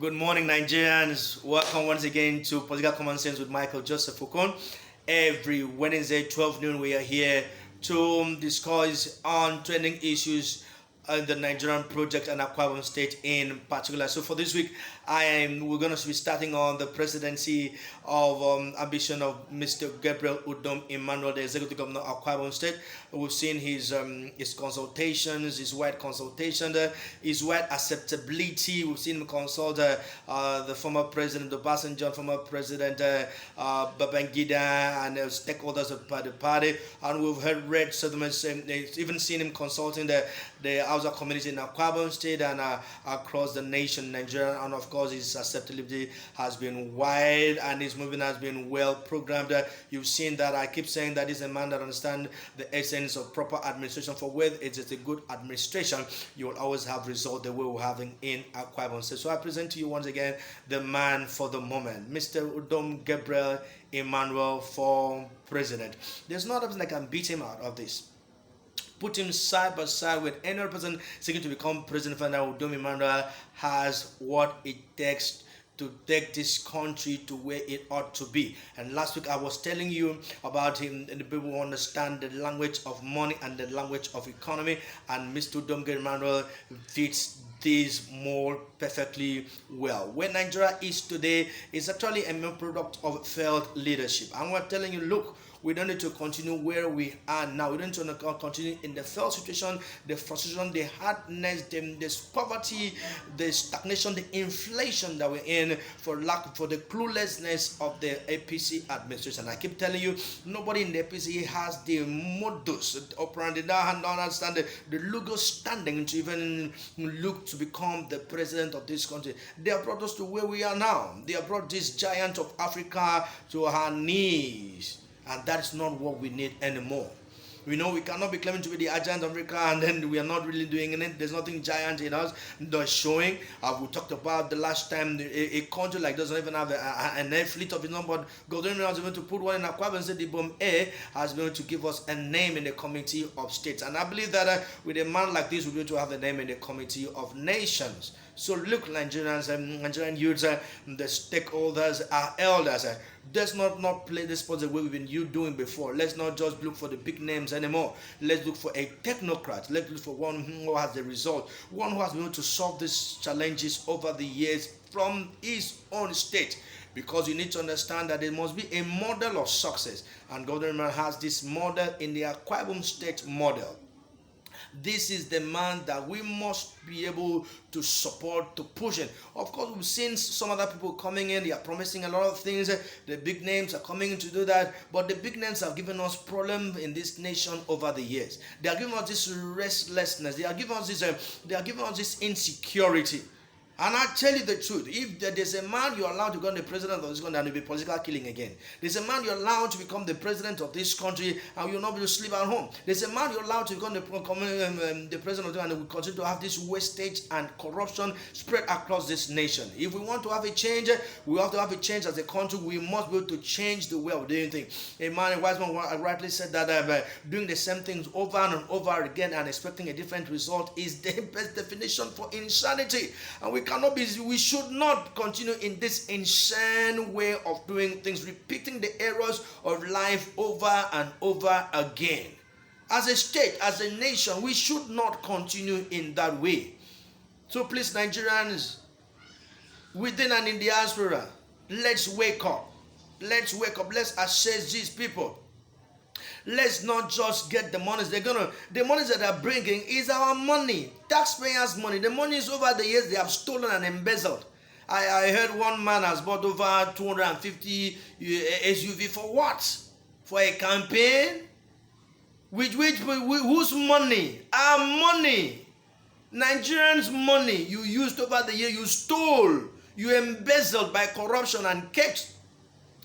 Good morning, Nigerians. Welcome once again to Political Common Sense with Michael Joseph Okon. Every Wednesday, 12 noon, we are here to discuss on trending issues in the Nigerian project and Akwa Ibom State in particular. So for this week, we're going to be starting on the presidency of ambition of Mr. Gabriel Udom Emmanuel, the executive governor of Akwa Ibom State. We've seen his consultations, his wide consultation, his wide acceptability. We've seen him consult the former president, Obasanjo, former president Babangida, and stakeholders of the party. And we've read settlements, even seen him consulting the Hausa community in Akwa Ibom State and across the nation, Nigeria. And of course, his acceptability has been wide and his movement has been well programmed. You've seen that. I keep saying that he's a man that understands the essence of proper administration. For whether it's a good administration, you will always have results the way we're having in Akwa Ibom State. So I present to you once again the man for the moment, Mr. Udom Gabriel Emmanuel for president. There's no other person that can beat him out of this. Put him side by side with any other person seeking to become president. For now, Udom Emmanuel has what it takes to take this country to where it ought to be. And last week I was telling you about him and the people who understand the language of money and the language of economy, and Mr. Udom Emmanuel fits this more perfectly well. Where Nigeria is today is actually a mere product of failed leadership. And we're telling you, look, we don't need to continue where we are now. We don't need to continue in the failed situation, the frustration, the hardness, the poverty, the stagnation, the inflation that we're in for the cluelessness of the APC administration. I keep telling you, nobody in the APC has the modus operandi, don't understand the legal standing to even look to become the president of this country. They have brought us to where we are now. They have brought this giant of Africa to her knees. And that is not what we need anymore. We know we cannot be claiming to be the giant of Africa and then we are not really doing it. There's nothing giant in us that's showing. We talked about the last time a country like doesn't even have an air fleet of its own, but Golden was able to put one in Akwa Ibom and say the bomb air has been able to give us a name in the Committee of States. And I believe that with a man like this, we'll be able to have a name in the Committee of Nations. So look, Nigerians and Nigerian youths, the stakeholders, our elders, let's not play this sport the way we've been doing before. Let's not just look for the big names anymore. Let's look for a technocrat. Let's look for one who has the result, one who has been able to solve these challenges over the years from his own state. Because you need to understand that there must be a model of success. And government has this model in the Akwa Ibom State model. This is the man that we must be able to support, to push in. Of course, we've seen some other people coming in. They are promising a lot of things. The big names are coming in to do that. But the big names have given us problems in this nation over the years. They are giving us this restlessness. They are giving us this insecurity. And I tell you the truth, if there's a man you're allowed to become the president of this country, and there will be political killing again. There's a man you're allowed to become the president of this country and you'll not be able to sleep at home. There's a man you're allowed to become the president of the country and we continue to have this wastage and corruption spread across this nation. If we want to have a change, we have to have a change as a country. We must be able to change the way of doing things. A wise man rightly said that doing the same things over and over again and expecting a different result is the best definition for insanity. And we should not continue in this insane way of doing things, repeating the errors of life over and over again. As a state, as a nation, we should not continue in that way. So please, Nigerians, within and in the diaspora, let's wake up. Let's wake up. Let's assess these people. Let's not just get the monies. The monies that they're bringing is our money, taxpayers' money. The money is over the years they have stolen and embezzled. I heard one man has bought over 250 SUV for what? For a campaign? Whose money? Our money. Nigerians' money you used over the year, you stole, you embezzled by corruption and kept.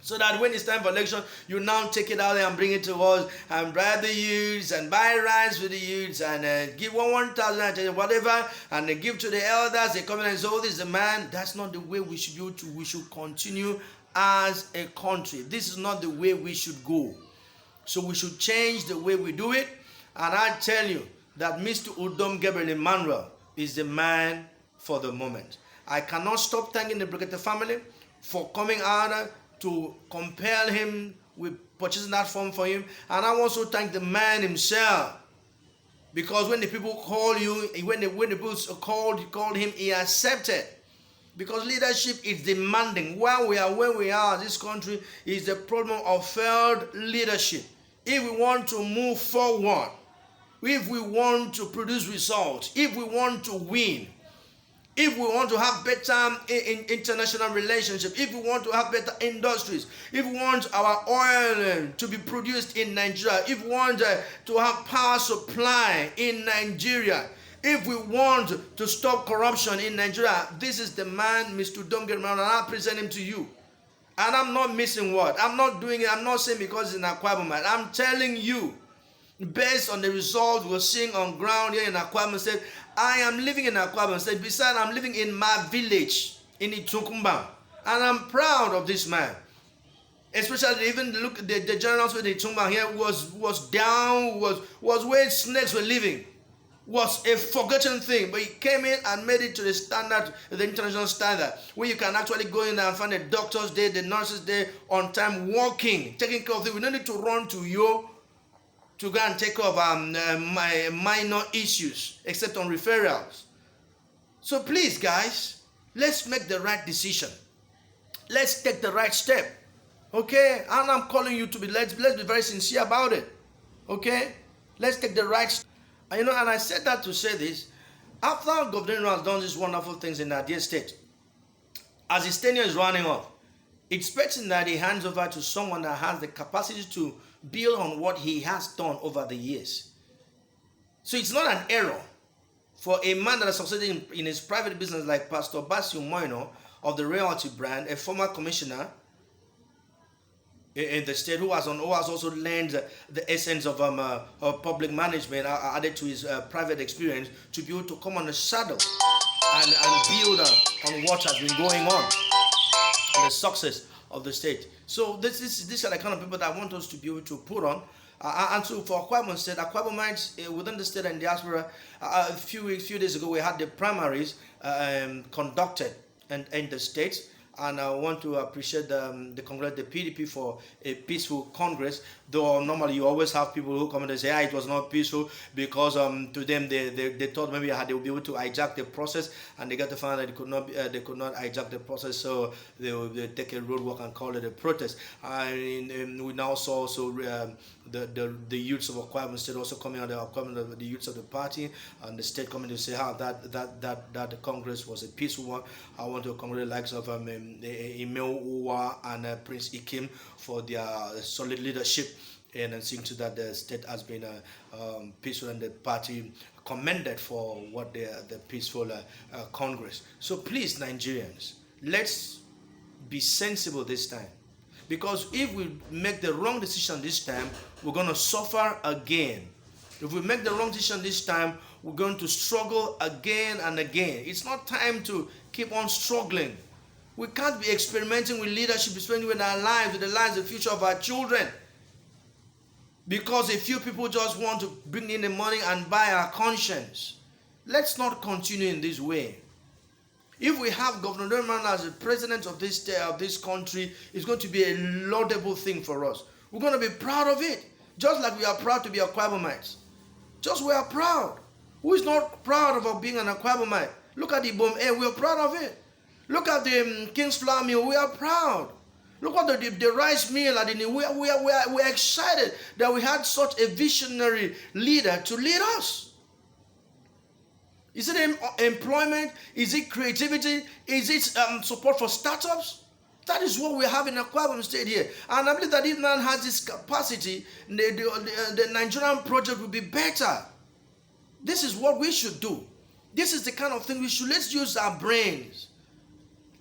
So that when it's time for election, you now take it out there and bring it to us and bribe the youths and buy rice for the youths and give 1,000 whatever and give to the elders. They come in and say, oh, this is the man. That's not the way we should do it. We should continue as a country. This is not the way we should go. So we should change the way we do it. And I tell you that Mr. Udom Gabriel Emmanuel is the man for the moment. I cannot stop thanking the Brigadier family for coming out to compel him with purchasing that form for him. And I also thank the man himself, because when the people call you, when the people called him, he accepted. Because leadership is demanding. Where we are, this country is the problem of failed leadership. If we want to move forward, if we want to produce results, if we want to win, if we want to have better international relationships, if we want to have better industries, if we want our oil to be produced in Nigeria, if we want to have power supply in Nigeria, if we want to stop corruption in Nigeria, this is the man, Mr. Domgerman, and I present him to you. And I'm not missing word. I'm not doing it. I'm not saying because it's in Akwa Ibom. I'm telling you, based on the results we're seeing on ground here in Akwa Ibom State. I am living in Akwa Ibom State. Besides, I'm living in my village in Itukumba, and I'm proud of this man. Especially, even look, the general hospital in Itukumba here was down, was where snakes were living. Was a forgotten thing, but he came in and made it to the standard, the international standard, where you can actually go in and find the doctors there, the nurses there, on time, working, taking care of things. We don't need to run to you to go and take care of minor issues, except on referrals. So please, guys, let's make the right decision. Let's take the right step. Okay? And I'm calling you to be, let's be very sincere about it. Okay? Let's take the right step. And I said that to say this. After Governor has done these wonderful things in that dear state, as his tenure is running off, expecting that he hands over to someone that has the capacity to build on what he has done over the years. So it's not an error for a man that has succeeded in his private business like Pastor Basil Moino of the Realty brand, a former commissioner in the state who has also learned the essence of public management added to his private experience, to be able to come on the saddle and build on what has been going on and the success of the state. So these are the kind of people that I want us to be able to put on. And so for Akwa Ibom State, Akwa Ibomites within the state and diaspora, a few days ago we had the primaries conducted in the states. And I want to appreciate the PDP for a peaceful Congress. Though normally you always have people who come and say, it was not peaceful because to them they thought maybe they would be able to hijack the process, and they got to find that they could not hijack the process, so they take a roadwork and call it a protest. And we now saw also the youths of Akwa Ibom State also coming out, the youths of the party and the state coming to say how that the Congress was a peaceful one. I want to congratulate the likes of Emil Uwa and Prince Ikim for their solid leadership and seeing to that the state has been peaceful, and the party commended for what the peaceful Congress. So please, Nigerians, let's be sensible this time, because if we make the wrong decision this time, we're going to suffer again. If we make the wrong decision this time, we're going to struggle again and again. It's not time to keep on struggling. We can't be experimenting with leadership, spending with our lives, with the lives, the future of our children, because a few people just want to bring in the money and buy our conscience. Let's not continue in this way. If we have Governor Dorman as the president of this country, it's going to be a laudable thing for us. We're going to be proud of it, just like we are proud to be Akwa Ibomites. Just we are proud. Who is not proud about being an Akwa Ibomite? Look at the Ibom Air, we are proud of it. Look at the King's Flour Mill, we are proud. Look at the rice mill, we are excited that we had such a visionary leader to lead us. Is it employment? Is it creativity? Is it support for startups? That is what we have in Akwa Ibom State here. And I believe that if man has this capacity, the Nigerian project will be better. This is what we should do. This is the kind of thing we should. Let's use our brains.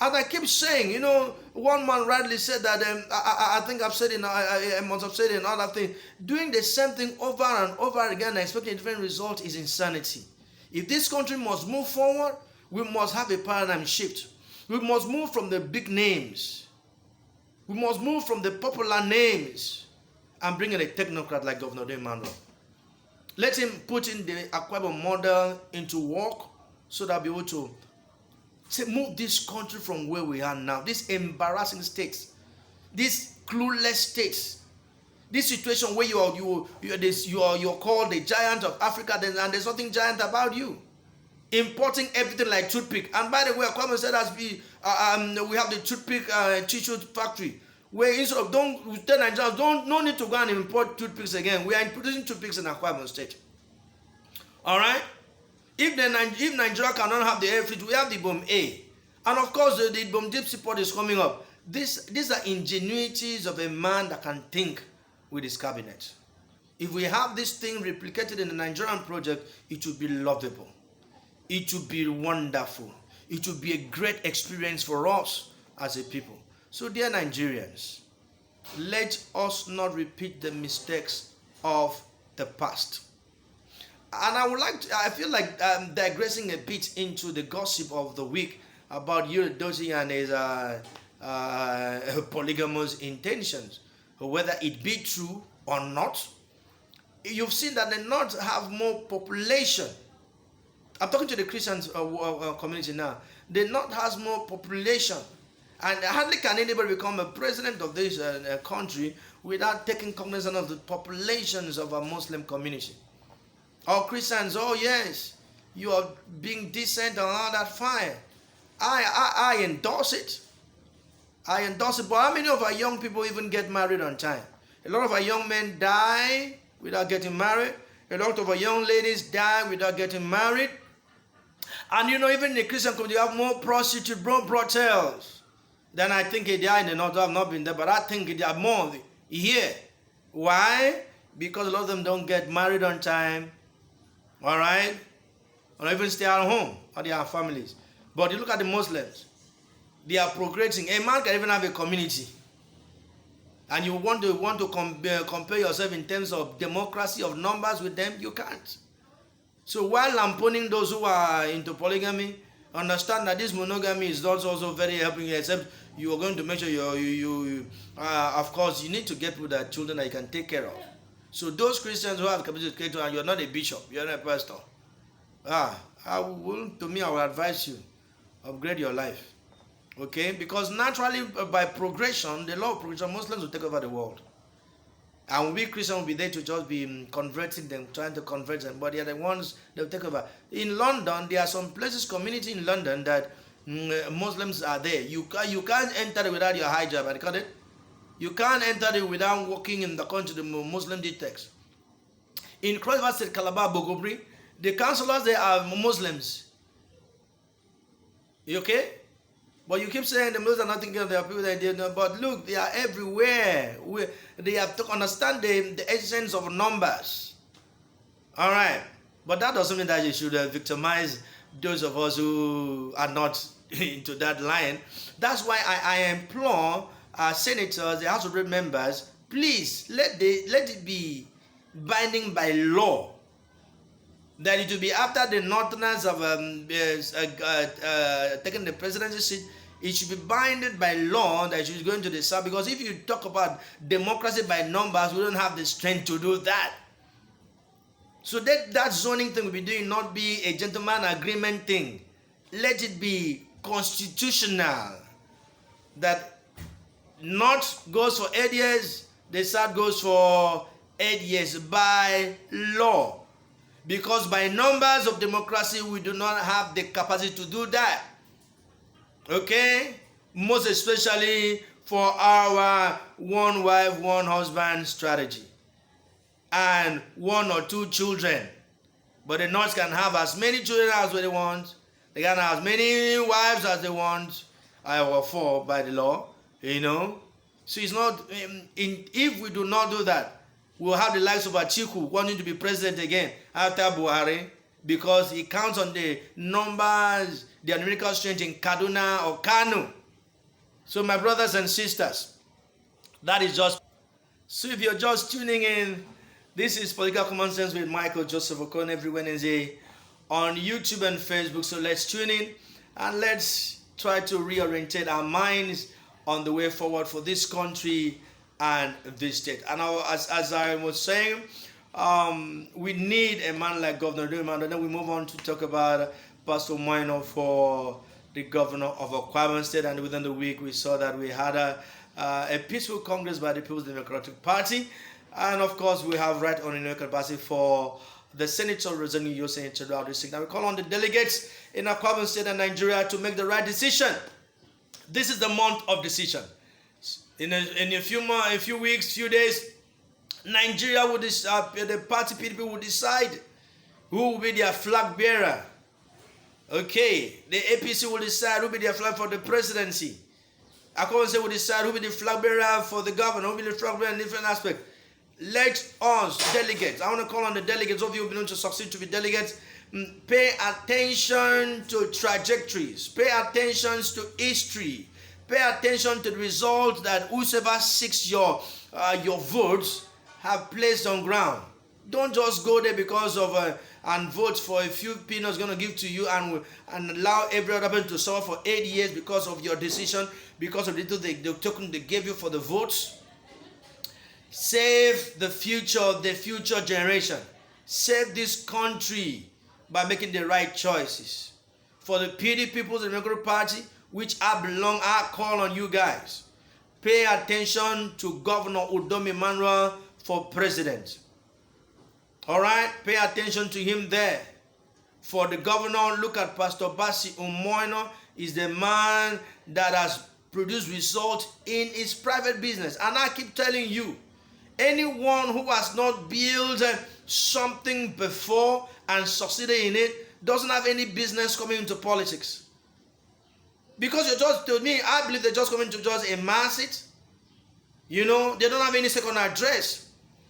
As I keep saying, one man rightly said that, I think I've said it, I must have said it in other things, doing the same thing over and over again and expecting a different result is insanity. If this country must move forward, we must have a paradigm shift. We must move from the big names. We must move from the popular names and bring in a technocrat like Governor Emmanuel. Let him put in the Akwa Ibom model into work so that we'll be able to to move this country from where we are now, this embarrassing states, these clueless states, this situation where you're called the giant of Africa, and there's nothing giant about you. Importing everything like toothpick. And by the way, Kwame said as we have the toothpick tissue factory, where instead of don't tell Nigerians no need to go and import toothpicks again. We are producing toothpicks in Akwa State. All right. If Nigeria cannot have the air fleet, we have the bomb A, and of course the bomb deep support is coming up. These are ingenuities of a man that can think with his cabinet. If we have this thing replicated in the Nigerian project, it will be lovable. It will be wonderful. It will be a great experience for us as a people. So, dear Nigerians, let us not repeat the mistakes of the past. And I feel like digressing a bit into the gossip of the week about Dozie and his polygamous intentions, whether it be true or not. You've seen that the North have more population. I'm talking to the Christian community now. The North has more population, and hardly can anybody become a president of this country without taking cognizance of the populations of a Muslim community. Or Christians, oh yes, you are being decent and all that, fine. I endorse it. I endorse it. But how many of our young people even get married on time? A lot of our young men die without getting married. A lot of our young ladies die without getting married. And you know, even in the Christian community, you have more prostitute brothels than I think they are in the North. I've not been there, but I think they are more here. Why? Because a lot of them don't get married on time. All right? Or even stay at home, or they have families. But you look at the Muslims, they are progressing. A man can even have a community. And you want to compare yourself in terms of democracy, of numbers with them, you can't. So while lamponing those who are into polygamy, understand that this monogamy is not also very helping you, except you are going to make sure of course, you need to get with the children that you can take care of. So those Christians who have capacity to take care of, and you're not a bishop, you're not a pastor, I will advise you, upgrade your life. Okay? Because naturally, by progression, the law of progression, Muslims will take over the world. And we Christians will be there to just be converting them, trying to convert them. But they are the ones that will take over. In London, there are some places, community in London, that Muslims are there. You can't enter it without your hijab. I got it? You can't enter it without walking in the country, the Muslim dictates. In Cross River State, Calabar, Bogobri, the councillors there are Muslims. You okay? But you keep saying the Muslims are not thinking of their people that they know. But look, they are everywhere. They have to understand the essence of numbers. All right. But that doesn't mean that you should victimize those of us who are not into that line. That's why I implore senators, the House of Representatives members, please let it be binding by law. That it will be after the Northerners have taken the presidency seat, it should be binded by law that she's going to the South. Because if you talk about democracy by numbers, we don't have the strength to do that. So that zoning thing we'll be doing not be a gentleman agreement thing. Let it be constitutional. That North goes for 8 years, the South goes for 8 years by law. Because by numbers of democracy, we do not have the capacity to do that. Okay? Most especially for our one wife, one husband strategy. And 1 or 2 children. But the North can have as many children as they want. They can have as many wives as they want. Or 4 by the law. You know? So it's not, if we do not do that, we'll have the likes of Atiku wanting to be president again after Buhari, because he counts on the numbers, the numerical strength in Kaduna or Kano. So my brothers and sisters, that is just. So if you're just tuning in, this is Political Common Sense with Michael Joseph Okon every Wednesday on YouTube and Facebook. So let's tune in and let's try to reorientate our minds on the way forward for this country and this state. And as I was saying, we need a man like Governor Durham. And then we move on to talk about Pastor Moino for the governor of Akwa State, and within the week we saw that we had a peaceful congress by the People's Democratic Party, and of course we have right on the capacity for the senator representing your senator district. Now we call on the delegates in Akwa State and Nigeria to make the right decision. This is the month of decision. In a few weeks, few days, Nigeria will decide, the party people will decide who will be their flag bearer. Okay, the APC will decide who will be their flag for the presidency. Akwa State will decide who will be the flag bearer for the governor, who will be the flag bearer in different aspects. Let us, delegates, I want to call on the delegates of you who belong to succeed to be delegates, pay attention to trajectories, pay attention to history, pay attention to the result that whoever seeks your votes have placed on ground. Don't just go there because of and vote for a few peanuts going to give to you and allow every other person to suffer for 8 years because of your decision, because of the token they gave you for the votes. Save the future of the future generation. Save this country by making the right choices. For the PD People's Democratic Party, which I call on you guys. Pay attention to Governor Udom Emmanuel for president. All right, pay attention to him there. For the governor, look at Pastor Basi Umoino. Is the man that has produced results in his private business. And I keep telling you, anyone who has not built something before and succeeded in it doesn't have any business coming into politics. Because you just told me, I believe they're just coming to just amass it. You know, they don't have any second address.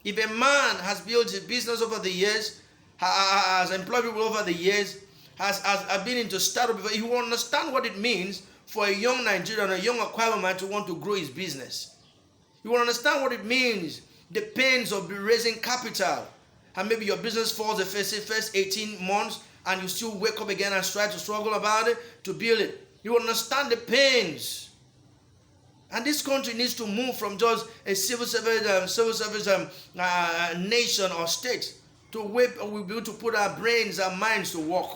If a man has built a business over the years, has employed people over the years, has been into startup before, he will understand what it means for a young Nigerian, a young Akwa man to want to grow his business. You will understand what it means, the pains of raising capital. And maybe your business falls the first 18 months and you still wake up again and try to struggle about it to build it. You will understand the pains. And this country needs to move from just a civil service nation or state to where we'll be able to put our brains, our minds to work.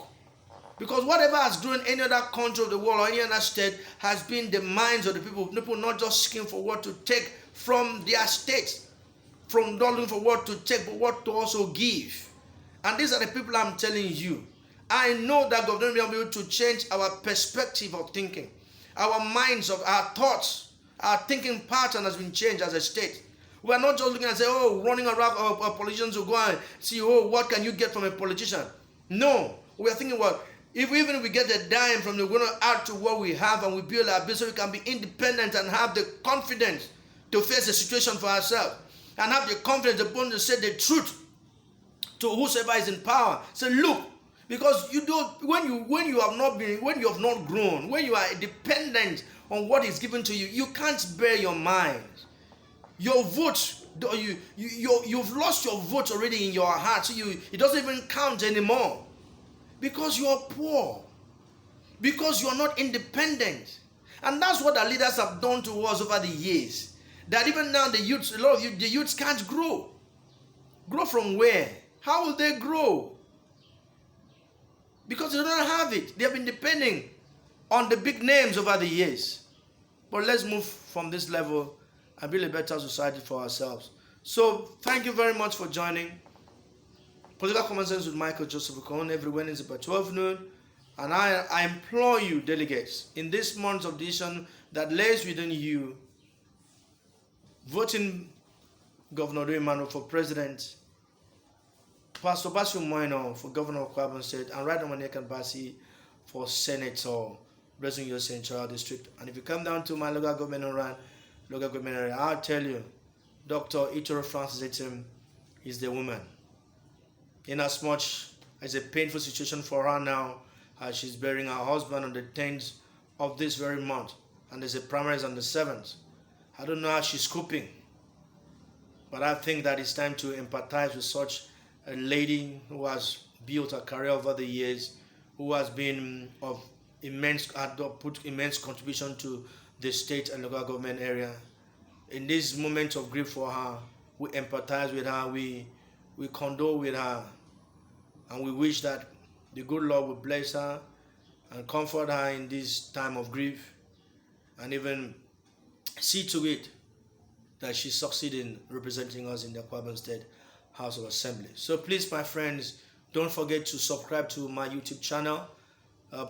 Because whatever has grown any other country of the world or any other state has been the minds of the people. People not just seeking for what to take from their state, from not looking for what to take, but what to also give. And these are the people I'm telling you. I know that God will be able to change our perspective of thinking. Our minds, of our thoughts, our thinking pattern has been changed as a state. We are not just looking and say, oh, running around politicians will go and see, oh, what can you get from a politician? No, we are thinking, well, even if we get a dime from them, we're going to add to what we have and we build our business so we can be independent and have the confidence to face the situation for ourselves and have the confidence upon to say the truth to whosoever is in power. Say, look, because you don't, when you have not grown, when you are dependent on what is given to you, you can't bear your mind. Your vote, you've lost your vote already in your heart, so it doesn't even count anymore. Because you are poor. Because you are not independent. And that's what our leaders have done to us over the years. That even now the youths, a lot of the youths can't grow. Grow from where? How will they grow? Because they don't have it. They have been depending on the big names over the years. But let's move from this level and build a better society for ourselves. So, thank you very much for joining Political Common Sense with Michael Joseph Okon every Wednesday by 12 noon. And I implore you, delegates, in this month of decision that lays within you, voting Governor Udom Emmanuel for president, Pastor Basi Umoino for governor of Akwa State, and Right Honorable Basi for senator, representing your central district. And if you come down to my local government area, I'll tell you, Dr. Itoro Francis Etim is the woman. In as much as a painful situation for her now, as she's burying her husband on the 10th of this very month, and there's a primaries on the 7th. I don't know how she's coping, but I think that it's time to empathize with such a lady who has built a career over the years, who has been of put immense contribution to the state and local government area. In this moment of grief for her, we empathize with her, we condole with her, and we wish that the good Lord will bless her and comfort her in this time of grief, and even see to it that she succeeds in representing us in the Akwa State House of Assembly. So please, my friends, don't forget to subscribe to my YouTube channel.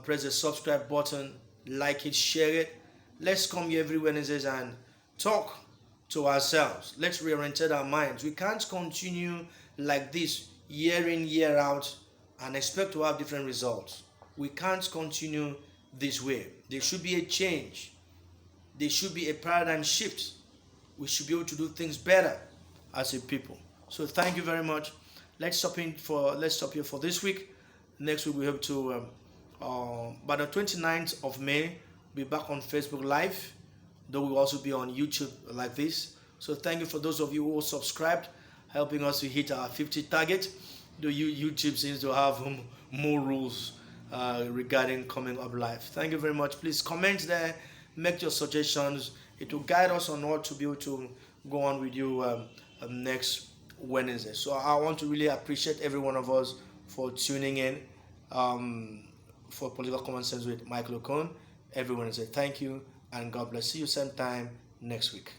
Press the subscribe button, like it, share it. Let's come here every Wednesday and talk to ourselves. Let's reorientate our minds. We can't continue like this year in, year out and expect to have different results. We can't continue this way. There should be a change. There should be a paradigm shift. We should be able to do things better as a people. So thank you very much. Let's stop here for this week. Next week we hope to by the 29th of May be back on Facebook Live, though we'll also be on YouTube like this. So thank you for those of you who subscribed, helping us to hit our 50 target. Though YouTube seems to have more rules regarding coming up live. Thank you very much. Please comment there, make your suggestions. It will guide us on what to be able to go on with you next Wednesday. So I want to really appreciate every one of us for tuning in for Political Common Sense with Michael Okon every Wednesday. Thank you and God bless. See you same time next week.